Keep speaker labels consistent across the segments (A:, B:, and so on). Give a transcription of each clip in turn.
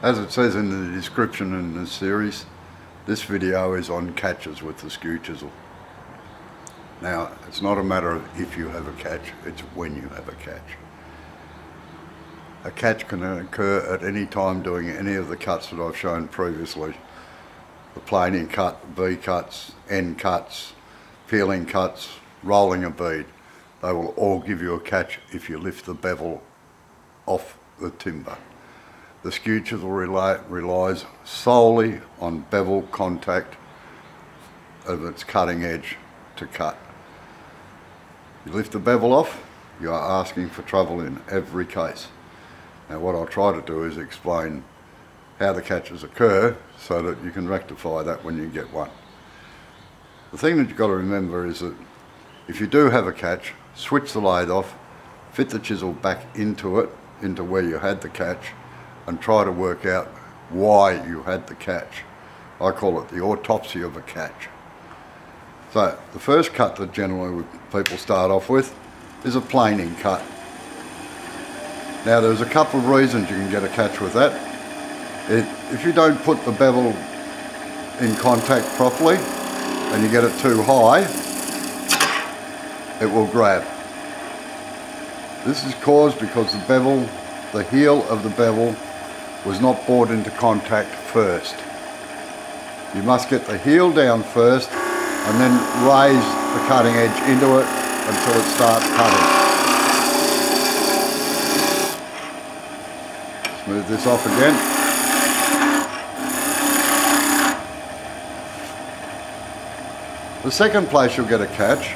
A: As it says in the description in this series, this video is on catches with the skew chisel. Now, it's not a matter of if you have a catch, it's when you have a catch. A catch can occur at any time doing any of the cuts that I've shown previously. The planing cut, V cuts, end cuts, peeling cuts, rolling a bead. They will all give you a catch if you lift the bevel off the timber. The skew chisel relies solely on bevel contact of its cutting edge to cut. You lift the bevel off, you are asking for trouble in every case. Now what I'll try to do is explain how the catches occur so that you can rectify that when you get one. The thing that you've got to remember is that if you do have a catch, switch the lathe off, fit the chisel back into it, into where you had the catch, and try to work out why you had the catch. I call it the autopsy of a catch. So the first cut that generally people start off with is a planing cut. Now there's a couple of reasons you can get a catch with that. If you don't put the bevel in contact properly and you get it too high, it will grab. This is caused because the bevel, the heel of the bevel, was not brought into contact first. You must get the heel down first and then raise the cutting edge into it until it starts cutting. Smooth this off again. The second place you'll get a catch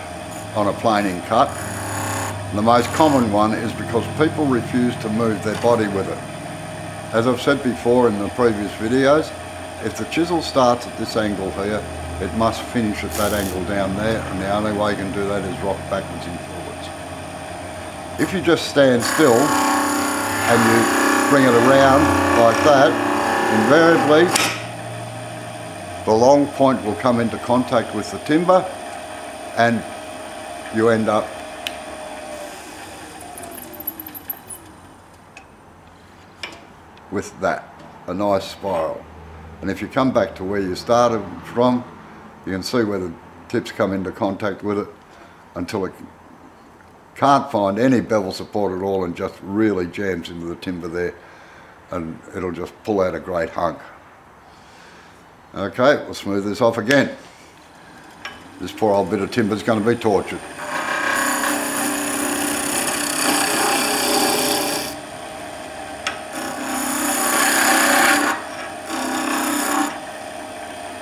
A: on a planing cut, and the most common one, is because people refuse to move their body with it. As I've said before in the previous videos, if the chisel starts at this angle here, it must finish at that angle down there, and the only way you can do that is rock backwards and forwards. If you just stand still and you bring it around like that, invariably the long point will come into contact with the timber and you end up with that, a nice spiral. And if you come back to where you started from, you can see where the tips come into contact with it until it can't find any bevel support at all and just really jams into the timber there, and it'll just pull out a great hunk. Okay, we'll smooth this off again. This poor old bit of timber is going to be tortured.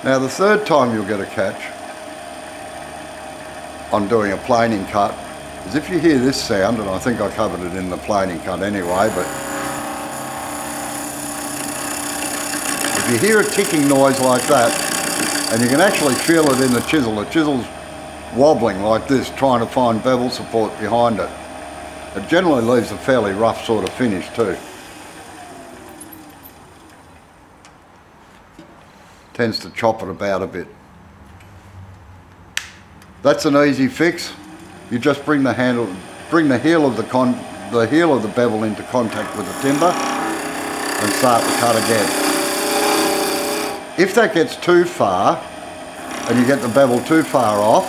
A: Now the third time you'll get a catch on doing a planing cut is if you hear this sound, and I think I covered it in the planing cut anyway, but if you hear a ticking noise like that, and you can actually feel it in the chisel's wobbling like this, trying to find bevel support behind it. It generally leaves a fairly rough sort of finish too. Tends to chop it about a bit. That's an easy fix. You just bring the heel of the bevel into contact with the timber and start the cut again. If that gets too far and you get the bevel too far off,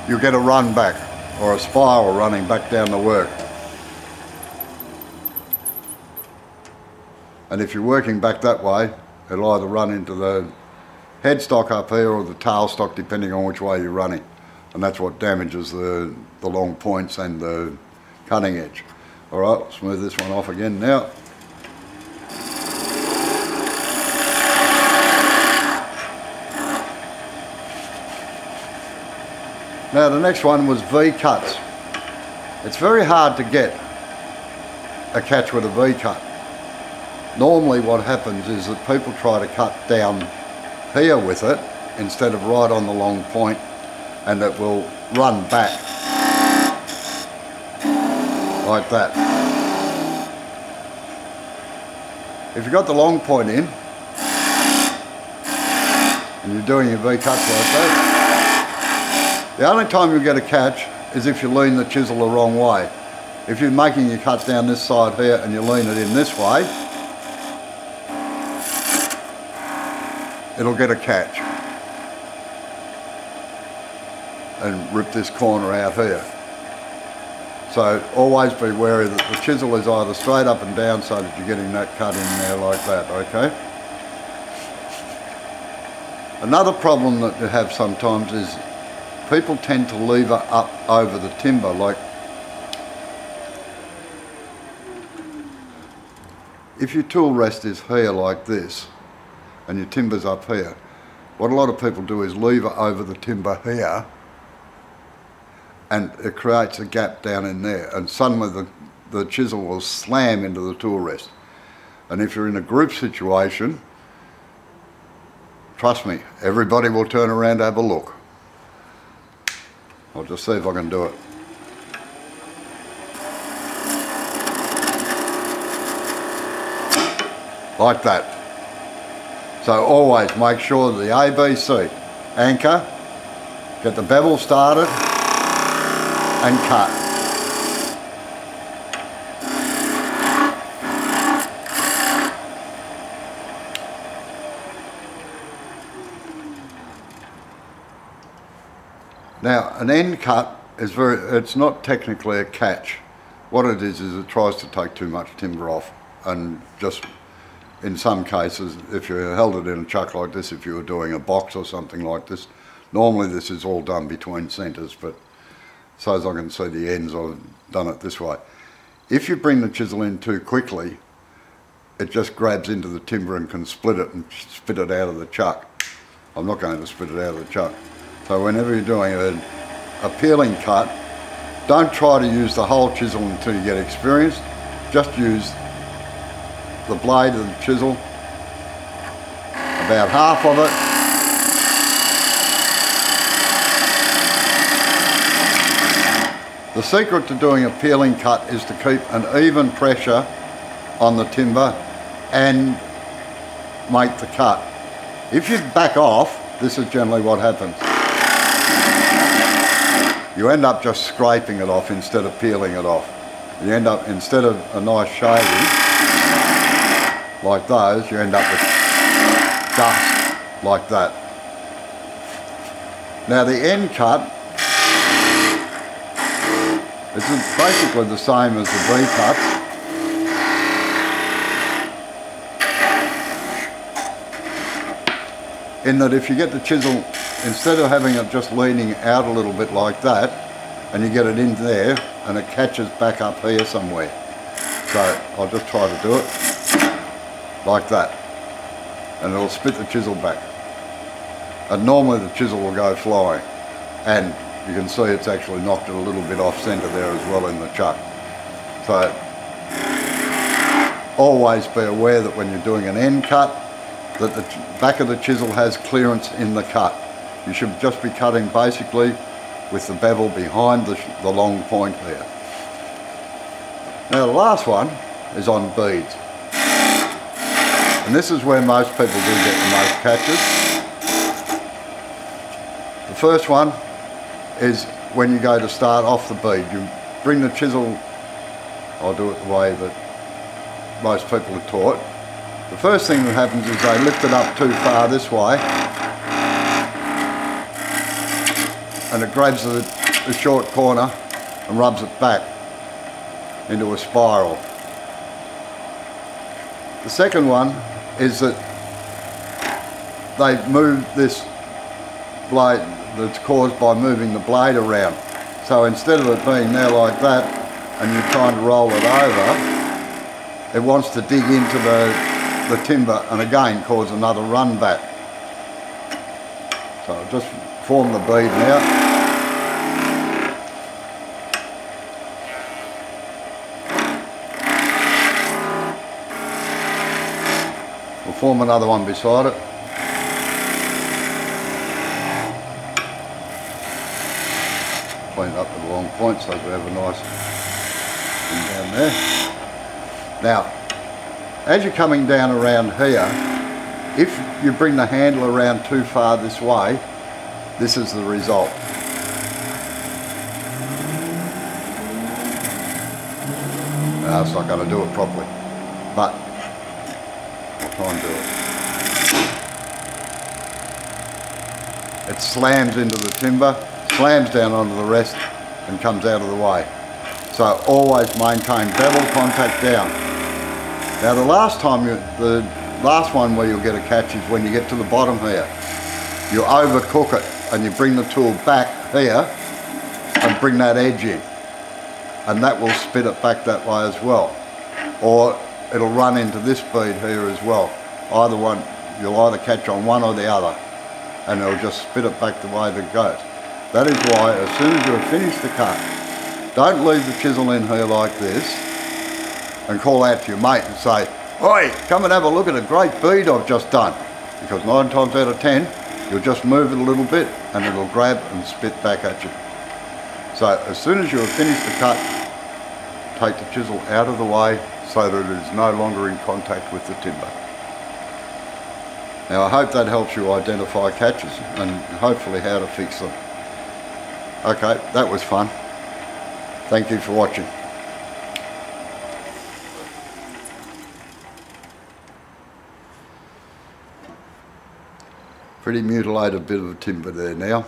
A: you'll get a run back or a spiral running back down the work. And if you're working back that way, it'll either run into the headstock up here or the tailstock, depending on which way you're running. And that's what damages the long points and the cutting edge. All right, smooth this one off again now. Now the next one was V cuts. It's very hard to get a catch with a V cut. Normally what happens is that people try to cut down here with it instead of right on the long point, and it will run back like that. If you've got the long point in and you're doing your V cuts like that, the only time you get a catch is if you lean the chisel the wrong way. If you're making your cut down this side here and you lean it in this way, it'll get a catch and rip this corner out here. So always be wary that the chisel is either straight up and down so that you're getting that cut in there like that, okay? Another problem that you have sometimes is people tend to lever up over the timber. Like if your tool rest is here like this and your timber's up here, what a lot of people do is lever over the timber here, and it creates a gap down in there, and suddenly the chisel will slam into the tool rest. And if you're in a group situation, trust me, everybody will turn around to have a look. I'll just see if I can do it. Like that. So always make sure the ABC, anchor, get the bevel started and cut. Now an end cut is it's not technically a catch. What it is it tries to take too much timber off, and just in some cases, if you held it in a chuck like this, if you were doing a box or something like this, normally this is all done between centres, but so as I can see the ends, I've done it this way. If you bring the chisel in too quickly, it just grabs into the timber and can split it and spit it out of the chuck. I'm not going to spit it out of the chuck. So whenever you're doing a peeling cut, don't try to use the whole chisel until you get experienced. Just use the blade of the chisel, about half of it, the secret to doing a peeling cut is to keep an even pressure on the timber and make the cut. If you back off, this is generally what happens. You end up just scraping it off instead of peeling it off. You end up, instead of a nice shaving like those, you end up with dust like that. Now the end cut, it's basically the same as the V cuts. In that if you get the chisel, instead of having it just leaning out a little bit like that, and you get it in there, and it catches back up here somewhere. So I'll just try to do it like that, and it'll spit the chisel back. And normally the chisel will go flying, and you can see it's actually knocked it a little bit off centre there as well in the chuck. So always be aware that when you're doing an end cut, that the back of the chisel has clearance in the cut. You should just be cutting basically with the bevel behind the long point there. Now the last one is on beads. And this is where most people do get the most catches. The first one is when you go to start off the bead. You bring the chisel, I'll do it the way that most people are taught. The first thing that happens is they lift it up too far this way, and it grabs the short corner and rubs it back into a spiral. The second one is that they move this blade, that's caused by moving the blade around. So instead of it being there like that and you're trying to roll it over, it wants to dig into the timber and again cause another run back. So I'll just form the bead now. We'll form another one beside it. Clean up the long point so we have a nice thing down there. Now, as you're coming down around here, if you bring the handle around too far this way, this is the result. No, it's not going to do it properly. But I'll try and do it. It slams into the timber, slams down onto the rest and comes out of the way. So always maintain bevel contact down. Now the last one where you'll get a catch is when you get to the bottom here. You overcook it and you bring the tool back here and bring that edge in. And that will spit it back that way as well. Or it'll run into this bead here as well. Either one, you'll either catch on one or the other and it'll just spit it back the way that goes. That is why as soon as you've finished the cut, don't leave the chisel in here like this and call out to your mate and say, "Oi, come and have a look at a great bead I've just done." Because 9 times out of 10, you'll just move it a little bit and it'll grab and spit back at you. So as soon as you have finished the cut, take the chisel out of the way so that it is no longer in contact with the timber. Now I hope that helps you identify catches and hopefully how to fix them. Okay, that was fun. Thank you for watching. Pretty mutilated bit of timber there now.